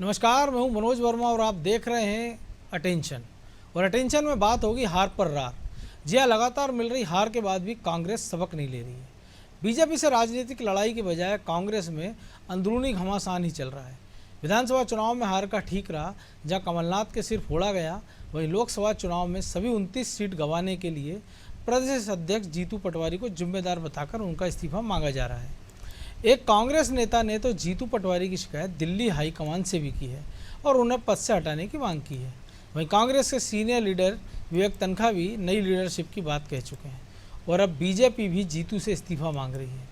नमस्कार, मैं हूं मनोज वर्मा और आप देख रहे हैं अटेंशन। और अटेंशन में बात होगी हार पर रार। जी हाँ, लगातार मिल रही हार के बाद भी कांग्रेस सबक नहीं ले रही है। बीजेपी से राजनीतिक लड़ाई के बजाय कांग्रेस में अंदरूनी घमासान ही चल रहा है। विधानसभा चुनाव में हार का ठीक रहा, जहाँ कमलनाथ के सिर फोड़ा गया, वहीं लोकसभा चुनाव में सभी 29 सीट गंवाने के लिए प्रदेश अध्यक्ष जीतू पटवारी को जिम्मेदार बताकर उनका इस्तीफा मांगा जा रहा है। एक कांग्रेस नेता ने तो जीतू पटवारी की शिकायत दिल्ली हाईकमान से भी की है और उन्हें पद से हटाने की मांग की है। वहीं कांग्रेस के सीनियर लीडर विवेक तनखा भी नई लीडरशिप की बात कह चुके हैं और अब बीजेपी भी जीतू से इस्तीफा मांग रही है।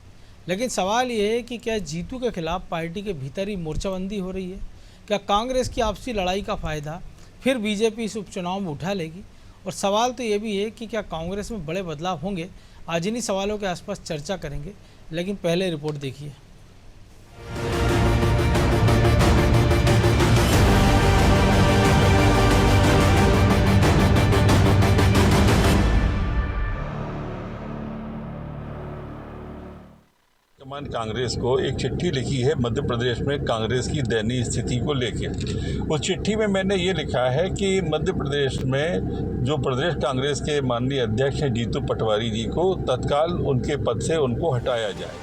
लेकिन सवाल ये है कि क्या जीतू के खिलाफ पार्टी के भीतर ही मोर्चाबंदी हो रही है? क्या कांग्रेस की आपसी लड़ाई का फ़ायदा फिर बीजेपी इस उपचुनाव में उठा लेगी? और सवाल तो ये भी है कि क्या कांग्रेस में बड़े बदलाव होंगे? आज इन्हीं सवालों के आसपास चर्चा करेंगे, लेकिन पहले रिपोर्ट देखिए। कमान कांग्रेस को एक चिट्ठी लिखी है मध्य प्रदेश में कांग्रेस की दयनीय स्थिति को लेकर। उस चिट्ठी में मैंने ये लिखा है कि मध्य प्रदेश में जो प्रदेश कांग्रेस के माननीय अध्यक्ष हैं जीतू पटवारी जी को तत्काल उनके पद से उनको हटाया जाए।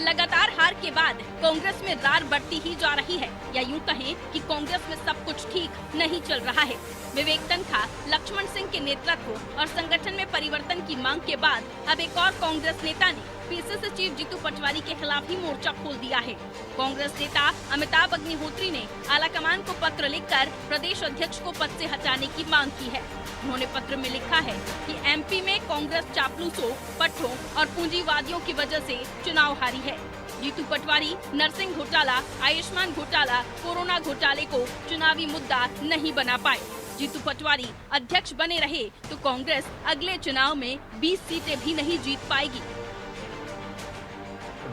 लगातार हार के बाद कांग्रेस में रार बढ़ती ही जा रही है, या यूं कहें कि कांग्रेस में सब कुछ ठीक नहीं चल रहा है। विवेक तनखा, लक्ष्मण सिंह के नेतृत्व और संगठन में परिवर्तन की मांग के बाद अब एक और कांग्रेस नेता ने पीसीसी चीफ जीतू पटवारी के खिलाफ ही मोर्चा खोल दिया है। कांग्रेस नेता अमिताभ अग्निहोत्री ने आलाकमान को पत्र लिखकर प्रदेश अध्यक्ष को पद से हटाने की मांग की है। उन्होंने पत्र में लिखा है कि एमपी में कांग्रेस चापलूसों, पट्टों और पूंजीवादियों की वजह से चुनाव हारी है। जीतू पटवारी नरसिंह घोटाला, आयुष्मान घोटाला, कोरोना घोटाले को चुनावी मुद्दा नहीं बना पाए। जीतू पटवारी अध्यक्ष बने रहे तो कांग्रेस अगले चुनाव में 20 सीटें भी नहीं जीत पाएगी।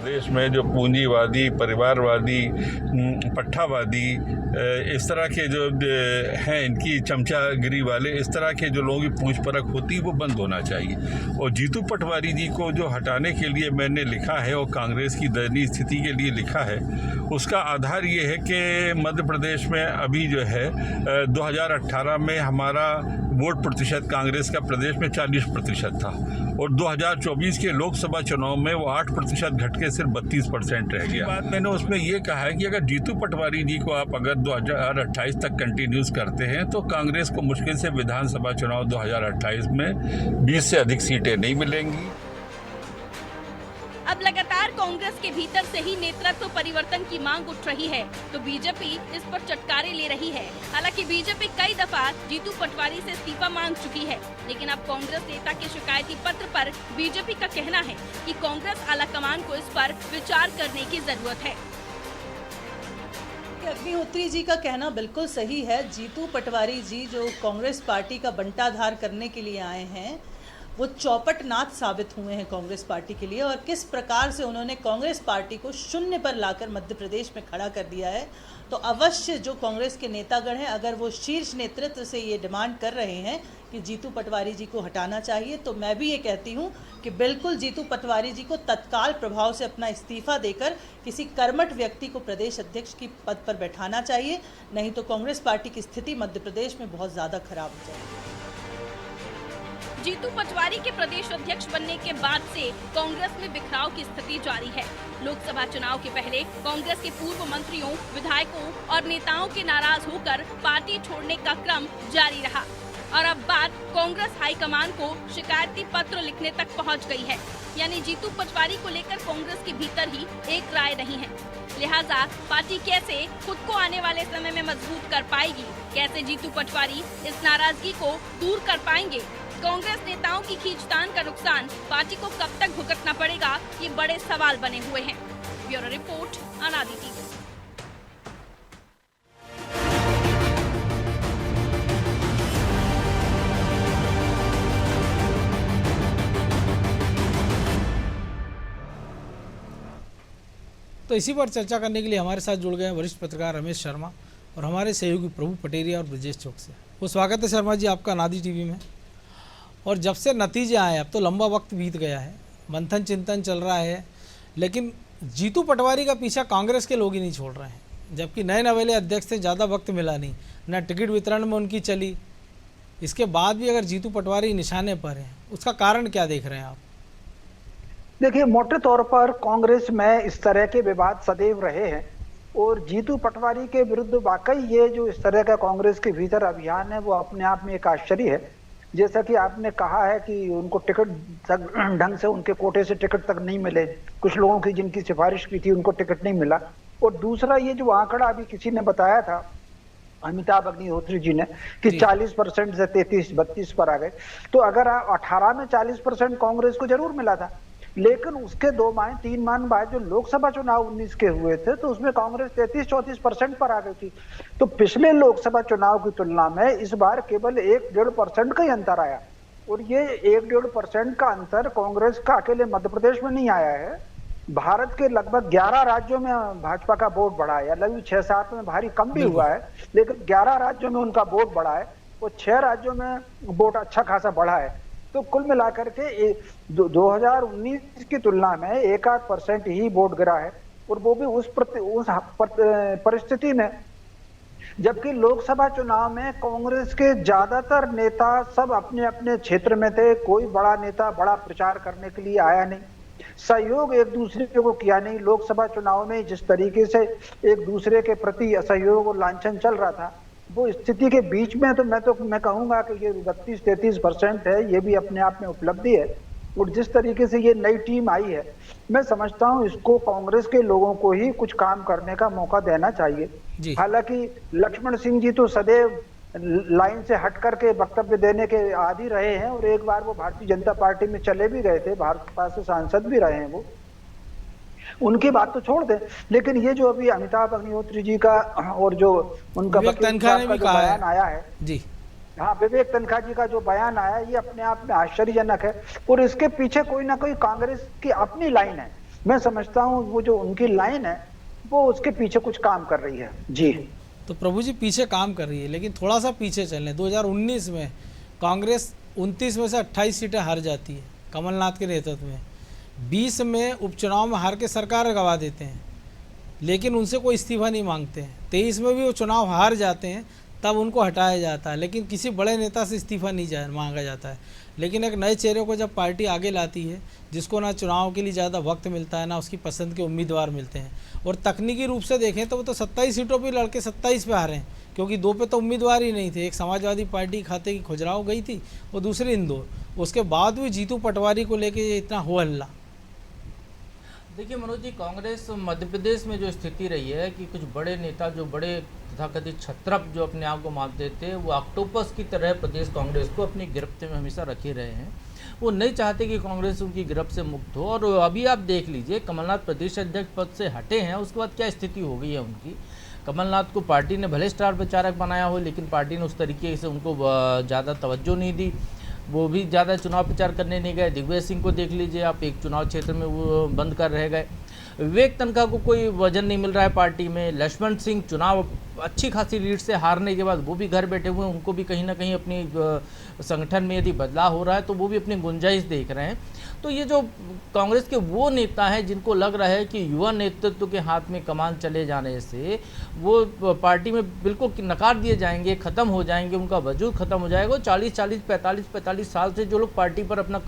देश में जो पूंजीवादी, परिवारवादी, पट्टावादी, इस तरह के जो हैं, इनकी चमचागिरी वाले, इस तरह के जो लोगों की पूछ परख होती है वो बंद होना चाहिए। और जीतू पटवारी जी को जो हटाने के लिए मैंने लिखा है और कांग्रेस की दयनीय स्थिति के लिए लिखा है, उसका आधार ये है कि मध्य प्रदेश में अभी जो है 2018 में हमारा वोट प्रतिशत कांग्रेस का प्रदेश में 40% था और 2024 के लोकसभा चुनाव में वो 8% घट के सिर्फ 32% रह गया। बात मैंने उसमें ये कहा है कि अगर जीतू पटवारी जी को आप अगर 2028 तक कंटिन्यूस करते हैं तो कांग्रेस को मुश्किल से विधानसभा चुनाव 2028 में 20 से अधिक सीटें नहीं मिलेंगी। अब लगातार कांग्रेस के भीतर से ही नेतृत्व परिवर्तन की मांग उठ रही है, तो बीजेपी इस पर चटकारे ले रही है। हालांकि बीजेपी कई दफा जीतू पटवारी से इस्तीफा मांग चुकी है, लेकिन अब कांग्रेस नेता के शिकायती पत्र पर बीजेपी का कहना है कि कांग्रेस आलाकमान को इस पर विचार करने की जरूरत है। अग्निहोत्री जी का कहना बिल्कुल सही है। जीतू पटवारी जी जो कांग्रेस पार्टी का बंटाधार करने के लिए आए हैं, वो चौपट नाथ साबित हुए हैं कांग्रेस पार्टी के लिए, और किस प्रकार से उन्होंने कांग्रेस पार्टी को शून्य पर लाकर मध्य प्रदेश में खड़ा कर दिया है। तो अवश्य जो कांग्रेस के नेतागण हैं, अगर वो शीर्ष नेतृत्व से ये डिमांड कर रहे हैं कि जीतू पटवारी जी को हटाना चाहिए, तो मैं भी ये कहती हूँ कि बिल्कुल जीतू पटवारी जी को तत्काल प्रभाव से अपना इस्तीफा देकर किसी कर्मठ व्यक्ति को प्रदेश अध्यक्ष की पद पर बैठाना चाहिए, नहीं तो कांग्रेस पार्टी की स्थिति मध्य प्रदेश में बहुत ज़्यादा खराब हो जाएगी। जीतू पटवारी के प्रदेश अध्यक्ष बनने के बाद से कांग्रेस में बिखराव की स्थिति जारी है। लोकसभा चुनाव के पहले कांग्रेस के पूर्व मंत्रियों, विधायकों और नेताओं के नाराज होकर पार्टी छोड़ने का क्रम जारी रहा और अब बात कांग्रेस हाईकमान को शिकायती पत्र लिखने तक पहुंच गई है। यानी जीतू पटवारी को लेकर कांग्रेस के भीतर ही एक राय नहीं है। लिहाजा पार्टी कैसे खुद को आने वाले समय में मजबूत कर पाएगी, कैसे जीतू पटवारी इस नाराजगी को दूर कर पाएंगे, कांग्रेस नेताओं की खींचतान का नुकसान पार्टी को कब तक भुगतना पड़ेगा, ये बड़े सवाल बने हुए हैं। ब्यूरो रिपोर्ट, अनादि टीवी। तो इसी पर चर्चा करने के लिए हमारे साथ जुड़ गए हैं वरिष्ठ पत्रकार रमेश शर्मा और हमारे सहयोगी प्रभु पटेरिया और ब्रजेश चौक से। वो स्वागत है शर्मा जी आपका अनादि टीवी में। और जब से नतीजे आए, अब तो लंबा वक्त बीत गया है, मंथन चिंतन चल रहा है, लेकिन जीतू पटवारी का पीछा कांग्रेस के लोग ही नहीं छोड़ रहे हैं। जबकि नए नवेले अध्यक्ष से ज़्यादा वक्त मिला नहीं, न टिकट वितरण में उनकी चली। इसके बाद भी अगर जीतू पटवारी निशाने पर हैं, उसका कारण क्या देख रहे हैं आप? देखिए, मोटे तौर पर कांग्रेस में इस तरह के विवाद सदैव रहे हैं और जीतू पटवारी के विरुद्ध वाकई ये जो इस तरह का कांग्रेस के भीतर अभियान है वो अपने आप में एक आश्चर्य है। जैसा कि आपने कहा है कि उनको टिकट तक ढंग से, उनके कोटे से टिकट तक नहीं मिले, कुछ लोगों की जिनकी सिफारिश की थी उनको टिकट नहीं मिला। और दूसरा ये जो आंकड़ा अभी किसी ने बताया था, अमिताभ अग्निहोत्री जी ने, कि 40% से 33-32 पर आ गए। तो अगर 18 में 40% कांग्रेस को जरूर मिला था, लेकिन उसके 2-3 माह बाद जो लोकसभा चुनाव 19 के हुए थे तो उसमें कांग्रेस 33-34% पर आ गई थी। तो पिछले लोकसभा चुनाव की तुलना में इस बार केवल 1-1.5% का ही अंतर आया। और ये 1-1.5% का अंतर कांग्रेस का अकेले मध्य प्रदेश में नहीं आया है, भारत के लगभग 11 राज्यों में भाजपा का वोट बढ़ा है। लगभग 6-7 में भारी कम भी हुआ है, लेकिन 11 राज्यों में उनका वोट बढ़ा है और 6 राज्यों में वोट अच्छा खासा बढ़ा है। तो कुल मिलाकर के 2019 की तुलना में 1-8% ही वोट गिरा है, और वो भी उस परिस्थिति में जबकि लोकसभा चुनाव में कांग्रेस के ज्यादातर नेता सब अपने अपने क्षेत्र में थे। कोई बड़ा नेता बड़ा प्रचार करने के लिए आया नहीं, सहयोग एक दूसरे को किया नहीं। लोकसभा चुनाव में जिस तरीके से एक दूसरे के प्रति असहयोग और लांछन चल रहा था, वो स्थिति के बीच में तो मैं कहूंगा कि ये 32-33% है, ये भी अपने आप में उपलब्धि है। और जिस तरीके से ये नई टीम आई है, मैं समझता हूं इसको कांग्रेस के लोगों को ही कुछ काम करने का मौका देना चाहिए। हालांकि लक्ष्मण सिंह जी तो सदैव लाइन से हट करके वक्तव्य देने के आदी रहे हैं, और एक बार वो भारतीय जनता पार्टी में चले भी गए थे, भाजपा से सांसद भी रहे हैं वो, उनकी बात तो छोड़ दे। लेकिन ये जो अभी अमिताभ अग्निहोत्री जी का और जो उनका बयान आया है जी, हाँ, विवेक तनखा जी का जो बयान आया, ये अपने आप में आश्चर्यजनक है। और इसके पीछे कोई ना कोई कांग्रेस की अपनी लाइन है। मैं समझता हूँ वो जो उनकी लाइन है वो उसके पीछे कुछ काम कर रही है जी। तो प्रभु जी पीछे काम कर रही है, लेकिन थोड़ा सा पीछे चलें। 2019 में कांग्रेस 29 में से 28 सीटें हार जाती है कमलनाथ के नेतृत्व में। 20 में उपचुनाव में हार के सरकार गवा देते हैं, लेकिन उनसे कोई इस्तीफा नहीं मांगते हैं। 23 में भी वो चुनाव हार जाते हैं, तब उनको हटाया जाता है, लेकिन किसी बड़े नेता से इस्तीफा नहीं मांगा जाता है। लेकिन एक नए चेहरे को जब पार्टी आगे लाती है, जिसको ना चुनाव के लिए ज़्यादा वक्त मिलता है, ना उसकी पसंद के उम्मीदवार मिलते हैं, और तकनीकी रूप से देखें तो वो तो 27 सीटों पर लड़के 27 पे हारे हैं, क्योंकि 2 पे तो उम्मीदवार ही नहीं थे। एक समाजवादी पार्टी खाते की खुजराव गई थी और दूसरी इंदौर। उसके बाद भी जीतू पटवारी को लेके इतना हो हल्ला। देखिए मनोज जी, कांग्रेस मध्य प्रदेश में जो स्थिति रही है कि कुछ बड़े नेता जो बड़े तथाकथित छत्रप जो अपने आप को मानते थे, वो ऑक्टोपस की तरह प्रदेश कांग्रेस को अपनी गिरफ्त में हमेशा रखे रहे हैं। वो नहीं चाहते कि कांग्रेस उनकी गिरफ्त से मुक्त हो। और अभी आप देख लीजिए, कमलनाथ प्रदेश अध्यक्ष पद से हटे हैं, उसके बाद क्या स्थिति हो गई है उनकी। कमलनाथ को पार्टी ने भले स्टार प्रचारक बनाया हो, लेकिन पार्टी ने उस तरीके से उनको ज़्यादा तवज्जो नहीं दी। वो भी ज़्यादा चुनाव प्रचार करने नहीं गए। दिग्विजय सिंह को देख लीजिए आप, एक चुनाव क्षेत्र में वो बंद कर रह गए। विवेक तनखा को कोई वजन नहीं मिल रहा है पार्टी में। लक्ष्मण सिंह चुनाव अच्छी खासी लीड से हारने के बाद वो भी घर बैठे हुए हैं, उनको भी कहीं ना कहीं अपनी संगठन में यदि बदलाव हो रहा है तो वो भी अपनी गुंजाइश देख रहे हैं। तो ये जो कांग्रेस के वो नेता हैं जिनको लग रहा है कि युवा नेतृत्व के हाथ में कमान चले जाने से वो पार्टी में बिल्कुल नकार दिए जाएंगे, ख़त्म हो जाएंगे, उनका वजूद ख़त्म हो जाएगा। 40-40, 45-45 साल से जो लोग पार्टी पर अपना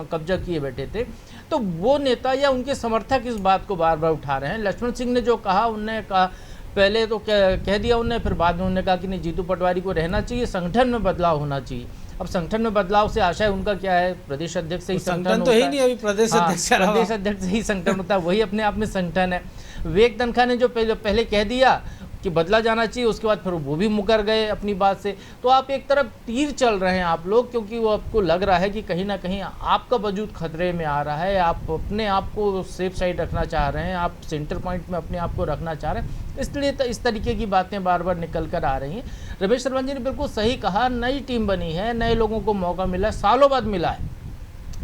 कब्जा किए बैठे थे, तो वो नेता या उनके समर्थक इस बात को बार बार उठा रहे हैं। लक्ष्मण सिंह ने जो कहा, उनने कहा पहले तो कह दिया उनने, फिर बाद में उन्होंने कहा कि नहीं, जीतू पटवारी को रहना चाहिए, संगठन में बदलाव होना चाहिए। अब संगठन में बदलाव से आशय उनका क्या है? प्रदेश अध्यक्ष से ही संगठन तो ही नहीं, अभी प्रदेश अध्यक्ष से ही संगठन होता है, वही अपने आप में संगठन है। विवेक तनखा ने जो पहले कह दिया कि बदला जाना चाहिए, उसके बाद फिर वो भी मुकर गए अपनी बात से। तो आप एक तरफ तीर चल रहे हैं आप लोग, क्योंकि वो आपको लग रहा है कि कहीं ना कहीं आपका वजूद खतरे में आ रहा है, आप अपने आप को सेफ साइड रखना चाह रहे हैं, आप सेंटर पॉइंट में अपने आप को रखना चाह रहे हैं, इसलिए तो इस तरीके की बातें बार बार निकल कर आ रही हैं। रमेश शर्मा जी ने बिल्कुल सही कहा, नई टीम बनी है, नए लोगों को मौका मिला है, सालों बाद मिला है।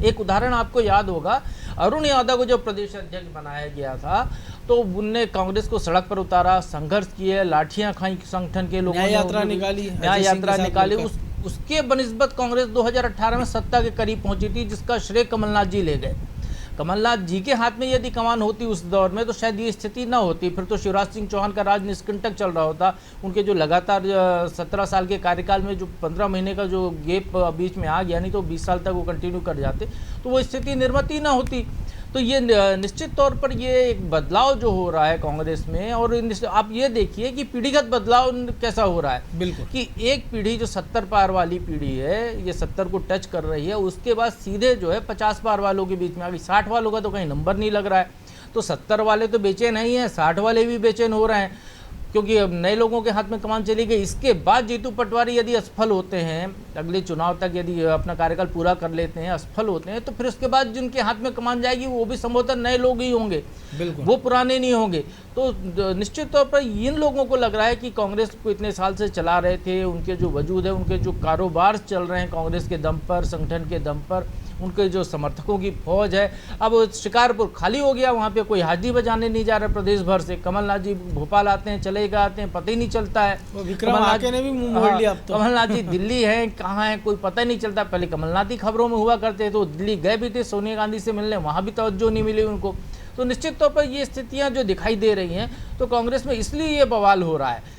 एक उदाहरण आपको याद होगा, अरुण यादव को जब प्रदेश अध्यक्ष बनाया गया था तो उनने कांग्रेस को सड़क पर उतारा, संघर्ष किए, लाठियां खाई संगठन के लोगों ने, न्याय यात्रा निकाली, उसके बनिस्बत कांग्रेस 2018 में सत्ता के करीब पहुंची थी, जिसका श्रेय कमलनाथ जी ले गए। कमलनाथ जी के हाथ में यदि कमान होती उस दौर में तो शायद ये स्थिति ना होती, फिर तो शिवराज सिंह चौहान का राज निष्कंटक चल रहा होता। उनके जो लगातार 17 साल के कार्यकाल में जो 15 महीने का जो गैप बीच में आ गया, नहीं तो 20 साल तक वो कंटिन्यू कर जाते तो वो स्थिति निर्मित ही ना होती। तो ये निश्चित तौर पर ये एक बदलाव जो हो रहा है कांग्रेस में, और आप ये देखिए कि पीढ़ीगत बदलाव कैसा हो रहा है। बिल्कुल कि एक पीढ़ी जो 70 पार वाली पीढ़ी है, ये 70 को टच कर रही है, उसके बाद सीधे जो है 50 पार वालों के बीच में आ गई। 60 वालों का तो कहीं नंबर नहीं लग रहा है। तो 70 वाले तो बेचैन नहीं है, 60 वाले भी बेचैन हो रहे हैं, क्योंकि अब नए लोगों के हाथ में कमान चली गई। इसके बाद जीतू पटवारी यदि असफल होते हैं, अगले चुनाव तक यदि अपना कार्यकाल पूरा कर लेते हैं, असफल होते हैं, तो फिर उसके बाद जिनके हाथ में कमान जाएगी वो भी संभवतः नए लोग ही होंगे, बिल्कुल वो पुराने नहीं होंगे। तो निश्चित तौर पर इन लोगों को लग रहा है कि कांग्रेस को इतने साल से चला रहे थे, उनके जो वजूद है, उनके जो कारोबार चल रहे हैं कांग्रेस के दम पर, संगठन के दम पर, उनके जो समर्थकों की फौज है, अब शिकारपुर खाली हो गया, वहाँ पे कोई हाजिरी बजाने नहीं जा रहा प्रदेश भर से। कमलनाथ जी भोपाल आते हैं, चले आते हैं, पता ही नहीं चलता है। वो विक्रम आके ने भी मुंह मोड़ लिया अब तो। कमलनाथ जी दिल्ली हैं, कहाँ हैं, कोई पता नहीं चलता। पहले कमलनाथ ही खबरों में हुआ करते, तो दिल्ली गए भी थे सोनिया गांधी से मिलने, वहाँ भी तवज्जो नहीं मिली उनको। तो निश्चित तौर पर ये स्थितियाँ जो दिखाई दे रही हैं, तो कांग्रेस में इसलिए ये बवाल हो रहा है।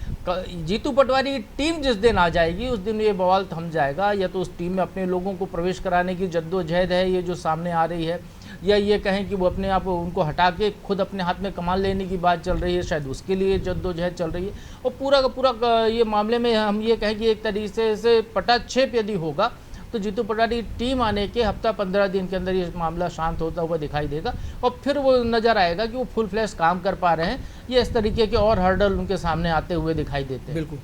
जीतू पटवारी की टीम जिस दिन आ जाएगी उस दिन ये बवाल थम जाएगा, या तो उस टीम में अपने लोगों को प्रवेश कराने की जद्दोजहद है ये जो सामने आ रही है, या ये कहें कि वो अपने आप उनको हटा के खुद अपने हाथ में कमान लेने की बात चल रही है, शायद उसके लिए जद्दोजहद चल रही है। और पूरा का पूरा ये मामले में हम ये कहें कि एक तरीके से पटाक्षेप यदि होगा तो जीतू पटवारी टीम आने के हफ्ता 15 दिन के अंदर ये मामला शांत होता हुआ दिखाई देगा, और फिर वो नज़र आएगा कि वो फुल फ्लैश काम कर पा रहे हैं, ये इस तरीके के और हर्डल उनके सामने आते हुए दिखाई देते हैं। बिल्कुल।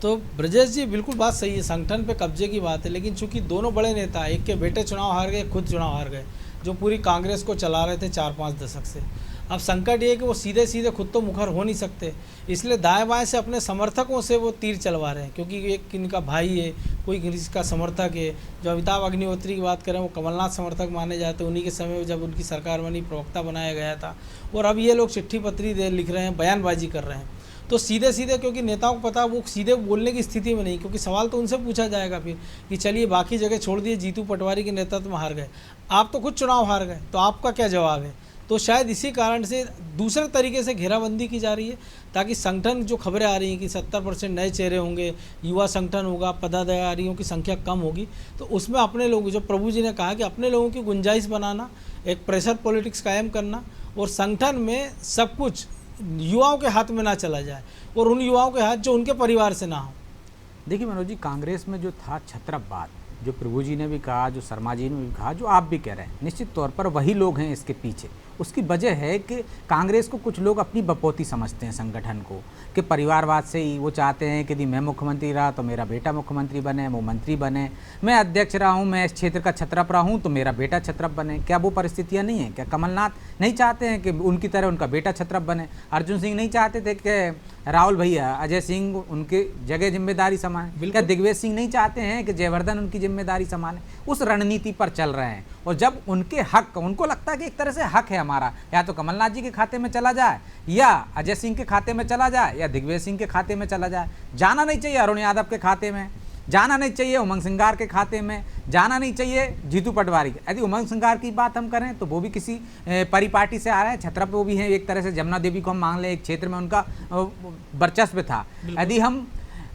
तो ब्रजेश जी बिल्कुल बात सही है, संगठन पे कब्जे की बात है, लेकिन चूंकि दोनों बड़े नेता, एक के बेटे चुनाव हार गए, खुद चुनाव हार गए, जो पूरी कांग्रेस को चला रहे थे 4-5 दशक से। अब संकट ये है कि वो सीधे सीधे खुद तो मुखर हो नहीं सकते, इसलिए दाएं बाएं से अपने समर्थकों से वो तीर चलवा रहे हैं, क्योंकि एक इनका भाई है, कोई किसी का समर्थक है। जो अमिताभ अग्निहोत्री की बात करें, वो कमलनाथ समर्थक माने जाते, उन्हीं के समय में जब उनकी सरकार बनी प्रवक्ता बनाया गया था। और अब ये लोग चिट्ठी पत्री लिख रहे हैं, बयानबाजी कर रहे हैं। तो सीधे सीधे, क्योंकि नेताओं को पता वो सीधे बोलने की स्थिति में नहीं, क्योंकि सवाल तो उनसे पूछा जाएगा फिर कि चलिए बाकी जगह छोड़ दिए, जीतू पटवारी के नेतृत्व में हार गए, आप तो खुद चुनाव हार गए, तो आपका क्या जवाब है। तो शायद इसी कारण से दूसरे तरीके से घेराबंदी की जा रही है, ताकि संगठन जो खबरें आ रही हैं कि 70% नए चेहरे होंगे, युवा संगठन होगा, पदाधिकारियों की संख्या कम होगी, तो उसमें अपने लोग, जो प्रभु जी ने कहा कि अपने लोगों की गुंजाइश बनाना, एक प्रेशर पॉलिटिक्स कायम करना, और संगठन में सब कुछ युवाओं के हाथ में ना चला जाए, और उन युवाओं के हाथ जो उनके परिवार से ना हो। देखिए मनोज जी, कांग्रेस में जो था छत्रपवाद, जो प्रभु जी ने भी कहा, जो शर्मा जी ने भी कहा, जो आप भी कह रहे हैं, निश्चित तौर पर वही लोग हैं इसके पीछे। उसकी वजह है कि कांग्रेस को कुछ लोग अपनी बपौती समझते हैं संगठन को, कि परिवारवाद से ही वो चाहते हैं कि यदि मैं मुख्यमंत्री रहा तो मेरा बेटा मुख्यमंत्री बने, वो मंत्री बने, मैं अध्यक्ष रहा हूँ, मैं इस क्षेत्र का छत्रप रहा हूँ तो मेरा बेटा छत्रप बने। क्या वो परिस्थितियाँ नहीं हैं? क्या कमलनाथ नहीं चाहते हैं कि उनकी तरह उनका बेटा छत्रप बने? अर्जुन सिंह नहीं चाहते थे कि राहुल भैया, अजय सिंह उनके जगह जिम्मेदारी संभालें? क्या दिग्विजय सिंह नहीं चाहते हैं कि जयवर्धन उनकी जिम्मेदारी संभालें? उस रणनीति पर चल रहे हैं, और जब उनके हक, उनको लगता है कि एक तरह से हक है हमारा, या तो कमलनाथ जी के खाते में चला जाए, या अजय सिंह के खाते में चला जाए, या दिग्विजय सिंह के खाते में चला जाए। जाना नहीं चाहिए अरुण यादव के खाते में, जाना नहीं चाहिए उमंग सिंगार के खाते में, जाना नहीं चाहिए जीतू पटवारी के। यदि उमंग सिंगार की बात हम करें तो वो भी किसी परिपाटी से आ रहे हैं, छत्रप वो भी हैं, एक तरह से जमुना देवी को हम मान लें, एक क्षेत्र में उनका वर्चस्व था। यदि हम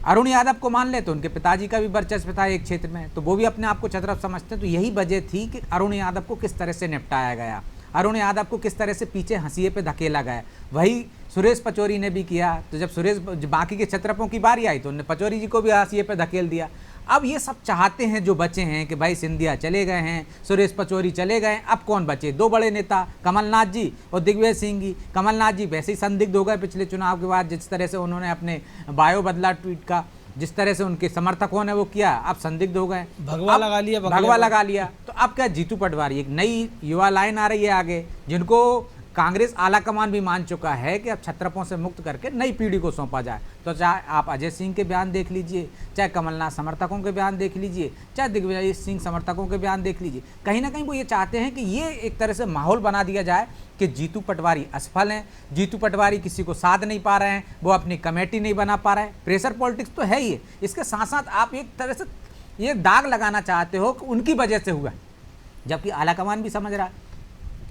अरुण यादव को मान ले तो उनके पिताजी का भी वर्चस्व था एक क्षेत्र में, तो वो भी अपने आप को छत्रप समझते हैं। तो यही वजह थी कि अरुण यादव को किस तरह से निपटाया गया, अरुण यादव को किस तरह से पीछे हंसिए पे धकेला गया। वही सुरेश पचौरी ने भी किया, तो जब बाकी के छत्रपों की बारी आई तो उन्होंने पचौरी जी को भी हंसिए पे धकेल दिया। अब ये सब चाहते हैं जो बचे हैं कि भाई सिंधिया चले गए हैं, सुरेश पचौरी चले गए, अब कौन बचे? दो बड़े नेता कमलनाथ जी और दिग्विजय सिंह जी। कमलनाथ जी वैसे ही संदिग्ध हो गए पिछले चुनाव के बाद, जिस तरह से उन्होंने अपने बायो बदला ट्वीट का, जिस तरह से उनके समर्थकों ने वो किया, अब संदिग्ध हो गए, भगवा लगा लिया। तो अब क्या जीतू पटवारी, एक नई युवा लाइन आ रही है आगे, जिनको कांग्रेस आला कमान भी मान चुका है कि अब छत्रपों से मुक्त करके नई पीढ़ी को सौंपा जाए। तो चाहे आप अजय सिंह के बयान देख लीजिए, चाहे कमलनाथ समर्थकों के बयान देख लीजिए, चाहे दिग्विजय सिंह समर्थकों के बयान देख लीजिए, कहीं ना कहीं वो ये चाहते हैं कि ये एक तरह से माहौल बना दिया जाए कि जीतू पटवारी असफल हैं, जीतू पटवारी किसी को साध नहीं पा रहे हैं, वो अपनी कमेटी नहीं बना पा रहे हैं। प्रेशर पॉलिटिक्स तो है ही, इसके साथ साथ आप एक तरह से ये दाग लगाना चाहते हो कि उनकी वजह से हुआ, जबकि आला कमान भी समझ रहा है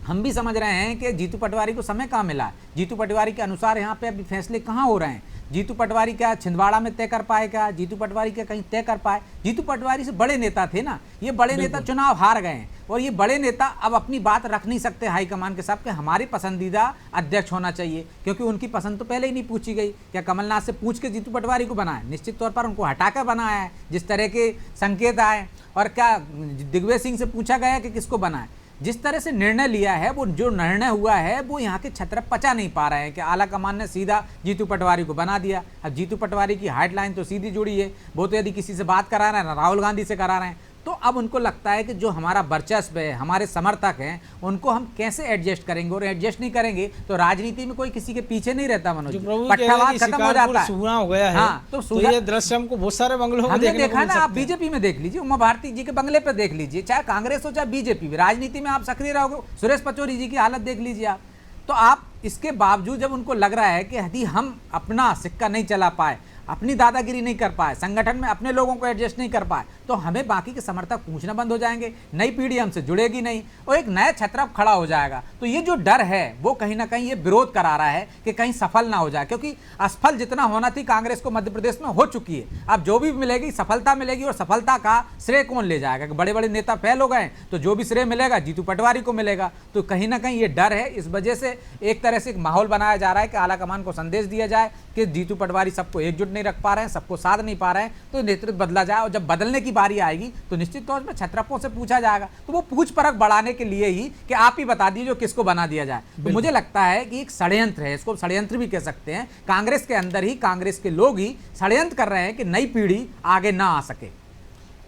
हम भी समझ रहे हैं कि जीतू पटवारी को समय कहाँ मिला है। जीतू पटवारी के अनुसार यहाँ पे अभी फैसले कहाँ हो रहे हैं। जीतू पटवारी क्या छिंदवाड़ा में तय कर पाए, क्या जीतू पटवारी क्या कहीं तय कर पाए। जीतू पटवारी से बड़े नेता थे ना, ये बड़े नेता चुनाव हार गए हैं और ये बड़े नेता अब अपनी बात रख नहीं सकते हाईकमान के साथ कि हमारे पसंदीदा अध्यक्ष होना चाहिए, क्योंकि उनकी पसंद तो पहले ही नहीं पूछी गई। क्या कमलनाथ से पूछ के जीतू पटवारी को बनाया? निश्चित तौर पर उनको हटाकर बनाया है जिस तरह के संकेत आए। और क्या दिग्विजय सिंह से पूछा गया कि किसको बनाए? जिस तरह से निर्णय लिया है, वो जो निर्णय हुआ है वो यहाँ के छत्रप पचा नहीं पा रहे हैं कि आला कमान ने सीधा जीतू पटवारी को बना दिया। अब जीतू पटवारी की हाइडलाइन तो सीधी जुड़ी है, वो तो यदि किसी से बात करा रहे हैं, राहुल गांधी से करा रहे हैं, तो अब उनको लगता है कि जो हमारा वर्चस्व है, हमारे समर्थक हैं, उनको हम कैसे एडजस्ट करेंगे। और एडजस्ट नहीं करेंगे तो राजनीति में कोई किसी के पीछे नहीं रहता मनोज, पट्टावाद खत्म हो जाता है। सूना हो गया है। हाँ, तो ये दृश्य हमको बहुत सारे बंगलों में हमने देखा ना। आप बीजेपी में देख लीजिए, उमा भारती जी के बंगले पे देख लीजिए, चाहे कांग्रेस हो चाहे बीजेपी, राजनीति में आप सक्रिय रहोगे। सुरेश पचौरी जी की हालत देख लीजिए आप। तो आप इसके बावजूद जब उनको लग रहा है कि यदि हम अपना सिक्का नहीं चला पाए, अपनी दादागिरी नहीं कर पाए, संगठन में अपने लोगों को एडजस्ट नहीं कर पाए, तो हमें बाकी के समर्थक पूछना बंद हो जाएंगे, नई पीढ़ी हमसे जुड़ेगी नहीं और एक नया छत्रप खड़ा हो जाएगा। तो ये जो डर है वो कहीं ना कहीं ये विरोध करा रहा है कि कहीं सफल ना हो जाए, क्योंकि असफल जितना होना थी कांग्रेस को मध्य प्रदेश में हो चुकी है। अब जो भी मिलेगी सफलता मिलेगी, और सफलता का श्रेय कौन ले जाएगा? कि बड़े बड़े नेता फेल हो गए तो जो भी श्रेय मिलेगा जीतू पटवारी को मिलेगा। तो कहीं ना कहीं ये डर है, इस वजह से एक तरह से एक माहौल बनाया जा रहा है कि आलाकमान को संदेश दिया जाए कि जीतू पटवारी सबको एकजुट नहीं रख पा रहे हैं, सबको साथ नहीं पा रहे हैं, तो नेतृत्व बदला जाए। और जब बदलने की बारी आएगी तो निश्चित तौर पर छत्रपों से पूछा जाएगा, तो वो पूछ परख बढ़ाने के लिए ही कि आप ही बता दीजिए जो किसको बना दिया जाए। तो मुझे लगता है कि एक षड्यंत्र है, इसको षड्यंत्र भी कह सकते हैं। कांग्रेस के अंदर ही कांग्रेस के लोग ही षड्यंत्र कर रहे हैं कि नई पीढ़ी आगे ना आ सके।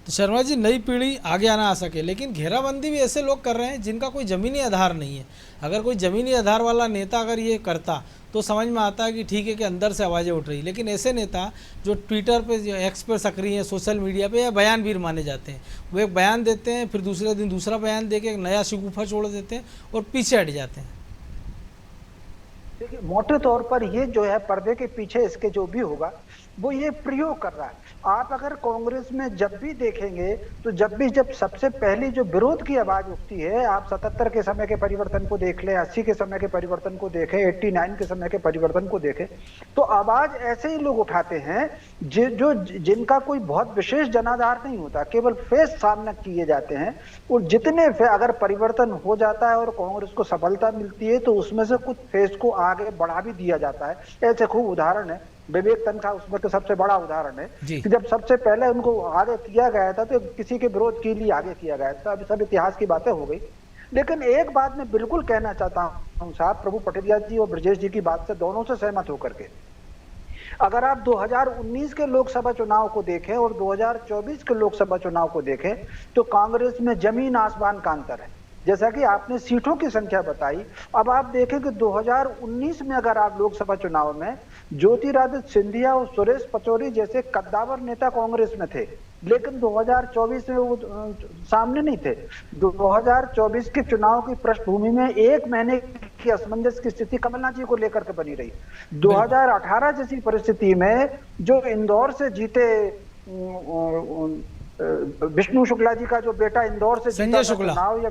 तो शर्मा जी, नई पीढ़ी आगे आना आ सके, लेकिन घेराबंदी भी ऐसे लोग कर रहे हैं जिनका कोई ज़मीनी आधार नहीं है। अगर कोई ज़मीनी आधार वाला नेता अगर ये करता तो समझ में आता है कि ठीक है कि अंदर से आवाज़ें उठ रही, लेकिन ऐसे नेता जो ट्विटर पे, एक्स पर सक्रिय हैं, सोशल मीडिया पे, या बयानवीर माने जाते हैं, वो एक बयान देते हैं, फिर दूसरे दिन दूसरा बयान देके एक नया शिकूफा छोड़ देते हैं और पीछे हट जाते हैं। देखिए, मोटे तौर पर ये जो है पर्दे के पीछे इसके जो भी होगा वो ये प्रयोग कर रहा है। आप अगर कांग्रेस में जब भी देखेंगे तो जब सबसे पहली जो विरोध की आवाज उठती है, आप 77 के समय के परिवर्तन को देख लें, 80 के समय के परिवर्तन को देखें, 89 के समय के परिवर्तन को देखें, तो आवाज ऐसे ही लोग उठाते हैं जिनका कोई बहुत विशेष जनाधार नहीं होता, केवल फेस सामने किए जाते हैं। और जितने अगर परिवर्तन हो जाता है और कांग्रेस को सफलता मिलती है तो उसमें से कुछ फेस को आगे बढ़ा भी दिया जाता है। ऐसे खूब उदाहरण है, विवेक तनखा उसमें तो सबसे बड़ा उदाहरण है कि जब सबसे पहले उनको आगे किया गया था तो किसी के विरोध के लिए आगे किया गया था। अभी सब इतिहास की बातें हो गई, लेकिन एक बात मैं बिल्कुल कहना चाहता हूं साहब, प्रभु पटेलिया जी और ब्रजेश जी की बात से दोनों से सहमत होकर के, अगर आप 2019 के लोकसभा चुनाव को देखें और 2024 के लोकसभा चुनाव को देखें तो कांग्रेस में जमीन आसमान का अंतर है। जैसा कि आपने सीटों की संख्या बताई, अब आप देखें कि 2019 में अगर आप लोकसभा चुनाव में ज्योतिरादित्य सिंधिया और सुरेश पचौरी जैसे कद्दावर नेता कांग्रेस में थे, लेकिन 2024 में वो सामने नहीं थे। 2024 के चुनाव की पृष्ठभूमि में एक महीने की असमंजस की स्थिति कमलनाथ जी को लेकर के बनी रही। 2018 जैसी परिस्थिति में जो इंदौर से जीते, विष्णु शुक्ला जी का जो बेटा इंदौर से जीता चुनाव, या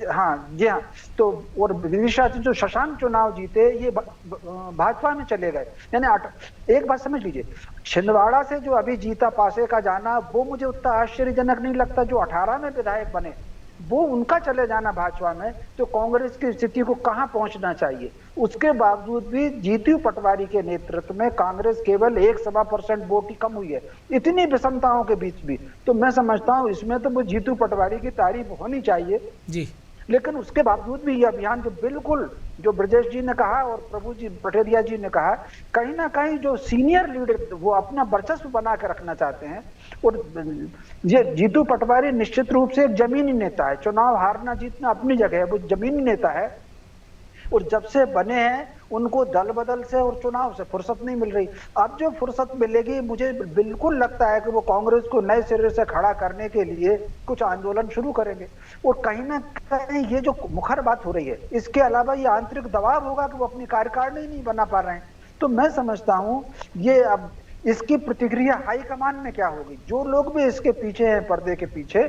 हाँ जी हाँ, तो और विदिशा से जो शशांक चुनाव जीते, ये भाजपा में चले गए। यानी एक बात समझ लीजिए, छिंदवाड़ा से जो अभी जीता पासे का जाना, वो मुझे उतना आश्चर्यजनक नहीं लगता। जो 18 में विधायक बने वो उनका चले जाना भाजपा में, तो कांग्रेस की स्थिति को कहां पहुंचना चाहिए। उसके बावजूद भी जीतू पटवारी के नेतृत्व में कांग्रेस केवल 1.25% वोट ही कम हुई है, इतनी विषमताओं के बीच भी। तो मैं समझता हूं इसमें तो वो जीतू पटवारी की तारीफ होनी चाहिए जी। लेकिन उसके बावजूद भी ये अभियान जो बिल्कुल, जो ब्रजेश जी ने कहा और प्रभु जी पटेलिया जी ने कहा, कहीं ना कहीं जो सीनियर लीडर वो अपना वर्चस्व बना के रखना चाहते हैं। और ये जीतू पटवारी निश्चित रूप से एक जमीनी नेता है, चुनाव हारना जीतना अपनी जगह है, वो जमीनी नेता है। और जब से बने हैं उनको दल बदल से और चुनाव से फुर्सत नहीं मिल रही। अब जो फुर्सत मिलेगी, मुझे बिल्कुल लगता है कि वो कांग्रेस को नए सिरे से खड़ा करने के लिए कुछ आंदोलन शुरू करेंगे। और कहीं ना कहीं ये जो मुखर बात हो रही है, इसके अलावा ये आंतरिक दबाव होगा कि वो अपनी कार्यकारिणी नहीं बना पा रहे हैं। तो मैं समझता हूं ये अब इसकी प्रतिक्रिया हाईकमान में क्या होगी। जो लोग भी इसके पीछे हैं, पर्दे के पीछे,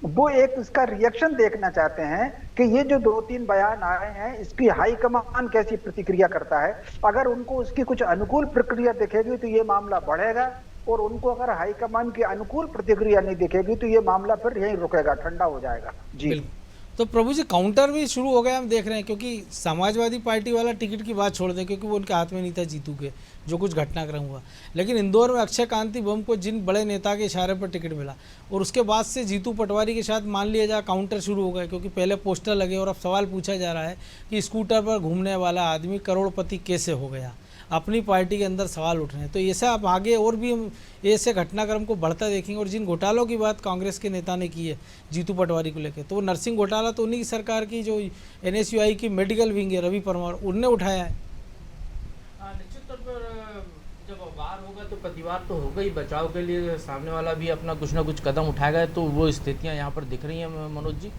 वो एक इसका रिएक्शन देखना चाहते हैं कि ये जो 2-3 बयान आए हैं इसकी हाईकमान कैसी प्रतिक्रिया करता है। अगर उनको उसकी कुछ अनुकूल प्रक्रिया दिखेगी तो ये मामला बढ़ेगा, और उनको अगर हाईकमान की अनुकूल प्रतिक्रिया नहीं दिखेगी तो ये मामला फिर यहीं रुकेगा, ठंडा हो जाएगा। जी बिल्कुल। तो प्रभु जी काउंटर भी शुरू हो गया, हम देख रहे हैं, क्योंकि समाजवादी पार्टी वाला टिकट की बात छोड़ दें क्योंकि वो उनके हाथ में नहीं था जीतू के, जो कुछ घटनाक्रम हुआ, लेकिन इंदौर में अक्षय कांति बम को जिन बड़े नेता के इशारे पर टिकट मिला और उसके बाद से जीतू पटवारी के साथ मान लिया जाए काउंटर शुरू हो गए, क्योंकि पहले पोस्टर लगे और अब सवाल पूछा जा रहा है कि स्कूटर पर घूमने वाला आदमी करोड़पति कैसे हो गया। अपनी पार्टी के अंदर सवाल उठ रहे हैं। तो ऐसा अब आगे और भी हम ऐसे घटनाक्रम को बढ़ता देखेंगे। और जिन घोटालों की बात कांग्रेस के नेता ने की है जीतू पटवारी को लेकर, तो वो नर्सिंग घोटाला तो उन्हीं की सरकार की जो NSUI की मेडिकल विंग है रवि परमार, उनने उठाया है। निश्चित तौर पर जब वार होगा तो प्रतिवार तो होगा ही, बचाव के लिए सामने वाला भी अपना कुछ ना कुछ कदम उठाएगा, तो वो स्थितियाँ यहाँ पर दिख रही हैं मनोज जी।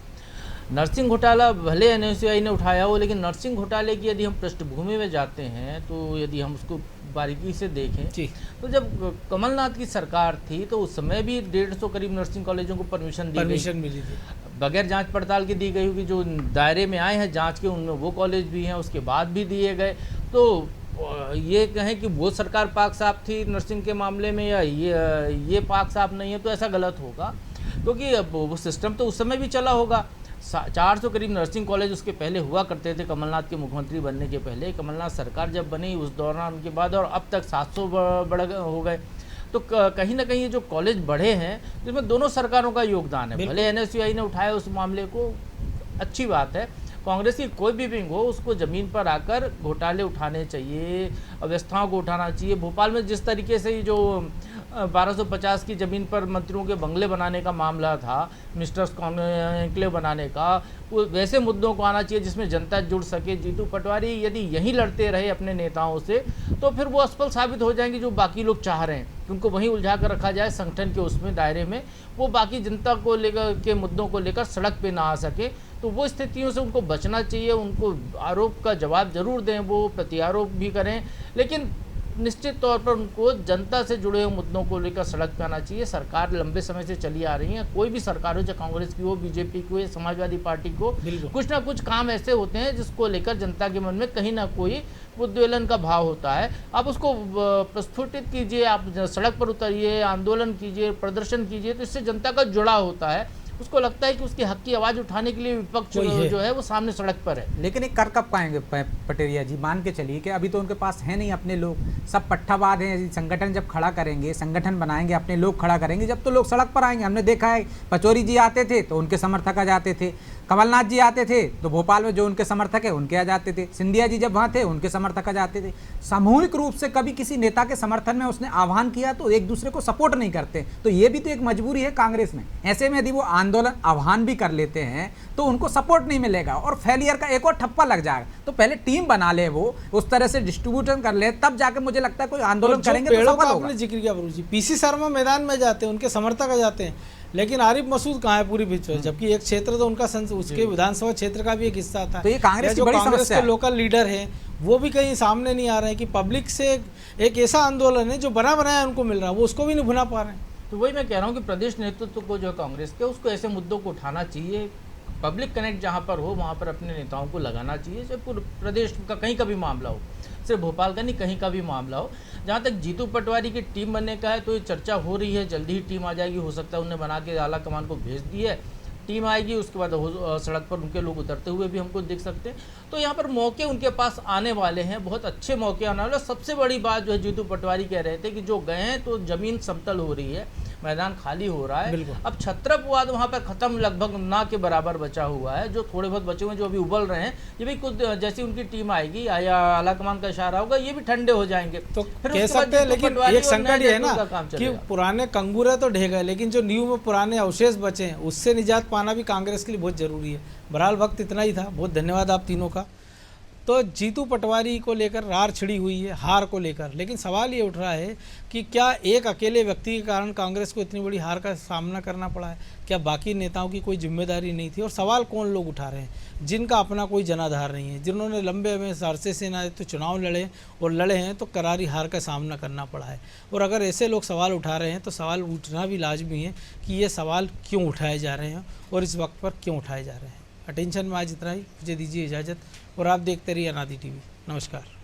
नर्सिंग घोटाला भले NSUI ने उठाया हो, लेकिन नर्सिंग घोटाले की यदि हम पृष्ठभूमि में जाते हैं तो यदि हम उसको बारीकी से देखें तो जब कमलनाथ की सरकार थी तो उस समय भी 150 करीब नर्सिंग कॉलेजों को परमिशन मिली थी, बगैर जांच पड़ताल की दी गई होगी। जो दायरे में आए हैं जांच के उनमें वो कॉलेज भी हैं, उसके बाद भी दिए गए। तो ये कहें कि वो सरकार पाक साफ थी नर्सिंग के मामले में या ये पाक साफ नहीं है, तो ऐसा गलत होगा, क्योंकि वो सिस्टम तो उस समय भी चला होगा। 400 करीब नर्सिंग कॉलेज उसके पहले हुआ करते थे, कमलनाथ के मुख्यमंत्री बनने के पहले। कमलनाथ सरकार जब बनी उस दौरान उनके बाद, और अब तक 700 बढ़ हो गए। तो कहीं ना कहीं ये जो कॉलेज बढ़े हैं जिसमें दोनों सरकारों का योगदान है। भले NSUI ने उठाया उस मामले को, अच्छी बात है। कांग्रेस की कोई भी विंग हो उसको ज़मीन पर आकर घोटाले उठाने चाहिए, अव्यवस्थाओं को उठाना चाहिए। भोपाल में जिस तरीके से जो 1250 की ज़मीन पर मंत्रियों के बंगले बनाने का मामला था, मिनिस्टर्स कॉन्क्लेव बनाने का, वो वैसे मुद्दों को आना चाहिए जिसमें जनता जुड़ सके। जीतू पटवारी यदि यहीं लड़ते रहे अपने नेताओं से तो फिर वो असफल साबित हो जाएंगे, जो बाकी लोग चाह रहे हैं कि उनको वहीं उलझा कर रखा जाए संगठन के उसमें दायरे में, वो बाकी जनता को लेकर के मुद्दों को लेकर सड़क पे ना आ सके। तो वो स्थितियों से उनको बचना चाहिए। उनको आरोप का जवाब जरूर दें, वो प्रत्यारोप भी करें, लेकिन निश्चित तौर पर उनको जनता से जुड़े हुए मुद्दों को लेकर सड़क पे आना चाहिए। सरकार लंबे समय से चली आ रही है, कोई भी सरकार हो, चाहे कांग्रेस की हो, बीजेपी की हो या समाजवादी पार्टी को, कुछ ना कुछ काम ऐसे होते हैं जिसको लेकर जनता के मन में कहीं ना कोई उद्वेलन का भाव होता है। आप उसको प्रस्फुटित कीजिए, आप सड़क पर उतरिए, आंदोलन कीजिए, प्रदर्शन कीजिए, तो इससे जनता का जुड़ाव होता है। उसको लगता है कि उसके हक की आवाज़ उठाने के लिए विपक्ष जो है वो सामने सड़क पर है। लेकिन एक कर कब पाएंगे पटेरिया जी? मान के चलिए कि अभी तो उनके पास है नहीं अपने लोग, सब पट्टावाद हैं। संगठन जब खड़ा करेंगे, संगठन बनाएंगे, अपने लोग खड़ा करेंगे, जब तो लोग सड़क पर आएंगे। हमने देखा है पचौरी जी आते थे तो उनके समर्थक आ जाते थे, कमलनाथ जी आते थे तो भोपाल में जो उनके समर्थक है उनके आ जाते थे, सिंधिया जी जब वहाँ थे उनके समर्थक आ जाते थे। सामूहिक रूप से कभी किसी नेता के समर्थन में उसने आह्वान किया तो एक दूसरे को सपोर्ट नहीं करते। तो ये भी तो एक मजबूरी है कांग्रेस में। ऐसे में यदि वो आंदोलन आह्वान भी कर लेते हैं तो उनको सपोर्ट नहीं मिलेगा और फेलियर का एक और ठप्पा लग जाएगा। तो पहले टीम बना ले, वो उस तरह से डिस्ट्रीब्यूशन कर ले, तब जाके मुझे लगता है कोई आंदोलन करेंगे तो सफल होगा। आपने जिक्र किया प्रभु जी, PC शर्मा मैदान में जाते हैं, उनके समर्थक आ जाते हैं, लेकिन आरिफ मसूद कहाँ है पूरी पिच में? जबकि एक क्षेत्र तो उनका उसके विधानसभा क्षेत्र का भी एक हिस्सा था। तो ये कांग्रेस की बड़ी समस्या है। के लोकल लीडर हैं वो भी कहीं सामने नहीं आ रहे हैं कि पब्लिक से एक ऐसा आंदोलन है जो बना बनाया उनको मिल रहा है, वो उसको भी नहीं भुना पा रहे हैं। तो वही मैं कह रहा हूँ कि प्रदेश नेतृत्व को जो कांग्रेस के उसको ऐसे मुद्दों को उठाना चाहिए। पब्लिक कनेक्ट जहाँ पर हो वहाँ पर अपने नेताओं को लगाना चाहिए, चाहे पूरे प्रदेश का कहीं का भी मामला हो, सिर्फ भोपाल का नहीं कहीं का भी मामला हो। जहाँ तक जीतू पटवारी की टीम बनने का है तो ये चर्चा हो रही है, जल्दी ही टीम आ जाएगी। हो सकता है उन्हें बना के आला कमान को भेज दी है, टीम आएगी, उसके बाद सड़क पर उनके लोग उतरते हुए भी हमको देख सकते हैं। तो यहाँ पर मौके उनके पास आने वाले हैं, बहुत अच्छे मौके आने वाले। सबसे बड़ी बात जो है जीतू पटवारी कह रहे थे कि जो गए हैं तो ज़मीन समतल हो रही है, मैदान खाली हो रहा है। अब छत्रपवाद वहाँ पर ख़त्म, लगभग ना के बराबर बचा हुआ है। जो थोड़े बहुत बचे हुए हैं जो अभी उबल रहे हैं, ये भी कुछ जैसी उनकी टीम आएगी या आलाकमान का इशारा होगा, ये भी ठंडे हो जाएंगे। तो कह सकते हैं, लेकिन एक संकट ये है ना कि पुराने कंगूरे तो ढह गए, लेकिन जो न्यू में पुराने अवशेष बचे हैं उससे निजात पाना भी कांग्रेस के लिए बहुत जरूरी है। बहरहाल वक्त इतना ही था। बहुत धन्यवाद आप तीनों का। तो जीतू पटवारी को लेकर रार छिड़ी हुई है हार को लेकर, लेकिन सवाल ये उठ रहा है कि क्या एक अकेले व्यक्ति के कारण कांग्रेस को इतनी बड़ी हार का सामना करना पड़ा है? क्या बाकी नेताओं की कोई जिम्मेदारी नहीं थी? और सवाल कौन लोग उठा रहे हैं जिनका अपना कोई जनाधार नहीं है, जिन्होंने लंबे में अरसे से ना तो चुनाव लड़े हैं तो करारी हार का सामना करना पड़ा है। और अगर ऐसे लोग सवाल उठा रहे हैं तो सवाल उठना भी लाजमी है कि ये सवाल क्यों उठाए जा रहे हैं और इस वक्त पर क्यों उठाए जा रहे हैं। अटेंशन में आज इतना ही, मुझे दीजिए इजाज़त और आप देखते रहिए अनादि टीवी। नमस्कार।